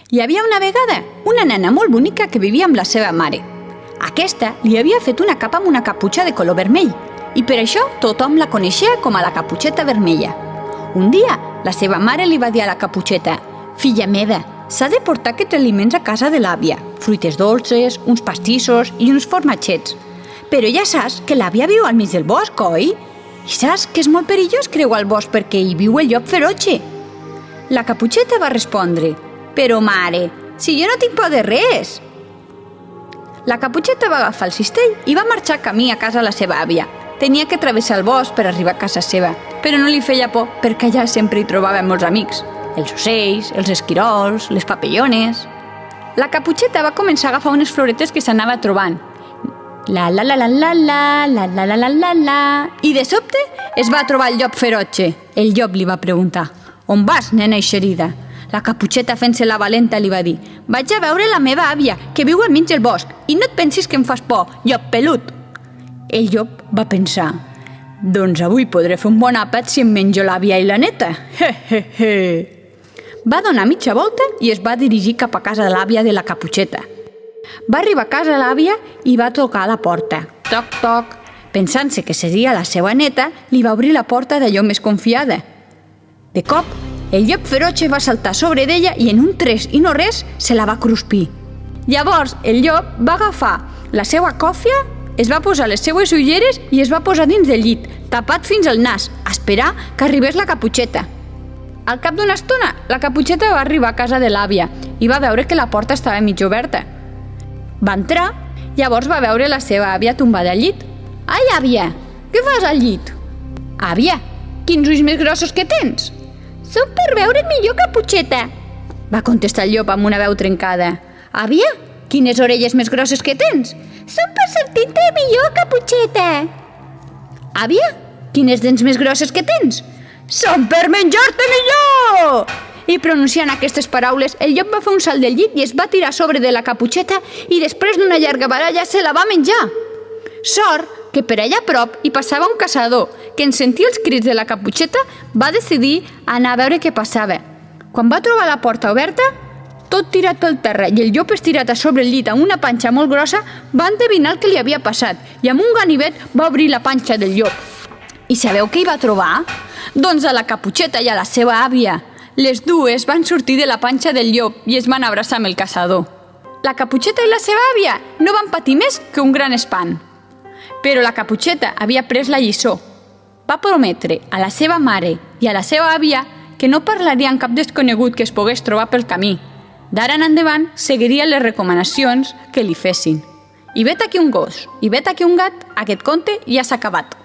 Hi havia una vegada una nena molt bonica que vivia amb la seva mare. Aquesta li havia fet una capa amb una caputxa de color vermell i per això tothom la coneixia com a la Caputxeta Vermella. Un dia, la seva mare li va dir a la Caputxeta: «Filla meva, s'ha de portar aquests aliments a casa de l'àvia, fruites dolces, uns pastissos i uns formatgets. Però ja saps que l'àvia viu al mig del bosc, oi? I saps que és molt perillós creuar el bosc perquè hi viu el llop feroce?» La Caputxeta va respondre: «Però mare, si jo no tinc por de res!» La Caputxeta va agafar el cistell i va marxar camí a casa la seva àvia. Tenia que travessar el bosc per arribar a casa seva, però no li feia por perquè allà sempre hi trobava molts amics. Els ocells, els esquirols, les papallones... La Caputxeta va començar a agafar unes floretes que s'anava trobant. La la la la la la, la la la la la la... I de sobte es va trobar el llop feroce. El llop li va preguntar: «On vas, nena eixerida?» La Caputxeta, fent-se la valenta, li va dir: «Vaig a veure la meva àvia, que viu al mig del bosc, i no et pensis que em fas por, llop pelut!» El llop va pensar: «Doncs avui podré fer un bon àpat si em menjo l'àvia i la neta. Va donar mitja volta i es va dirigir cap a casa de l'àvia de la Caputxeta. Va arribar a casa de l'àvia i va tocar a la porta. Toc, toc. Pensant-se que seria la seva neta, li va obrir la porta d'allò més confiada. De cop, el llop feroce va saltar sobre d'ella i en un tres i no res se la va cruspir. Llavors el llop va agafar la seva còfia, es va posar les seues ulleres i es va posar dins del llit, tapat fins al nas, a esperar que arribés la Caputxeta. Al cap d'una estona, la Caputxeta va arribar a casa de l'àvia i va veure que la porta estava mig oberta. Va entrar, llavors va veure la seva àvia tombada al llit. «Ai, àvia, què fas al llit?» «Àvia, quins ulls més grossos que tens!» «Són per veure't millor, Caputxeta», va contestar el llop amb una veu trencada. «Àvia, quines orelles més grosses que tens!» «Són per sentir-te millor, Caputxeta». «Àvia, quines dents més grosses que tens!» «Són per menjar-te millor!» I pronunciant aquestes paraules, el llop va fer un salt del llit i es va tirar a sobre de la Caputxeta i després d'una llarga baralla se la va menjar. Sort que per allà a prop hi passava un caçador que en sentir els crits de la Caputxeta va decidir anar a veure què passava. Quan va trobar la porta oberta, tot tirat pel terra i el llop estirat a sobre el llit amb una panxa molt grossa, va endevinar el que li havia passat i amb un ganivet va obrir la panxa del llop. I sabeu què hi va trobar? Doncs a la Caputxeta i a la seva àvia. Les dues van sortir de la panxa del llop i es van abraçar amb el caçador. La Caputxeta i la seva àvia no van patir més que un gran espant. Però la Caputxeta havia pres la lliçó. Va prometre a la seva mare i a la seva àvia que no parlaria amb cap desconegut que es pogués trobar pel camí. D'ara en endavant seguiria les recomanacions que li fessin. I vet aquí un gos, i vet aquí un gat, aquest conte ja s'ha acabat.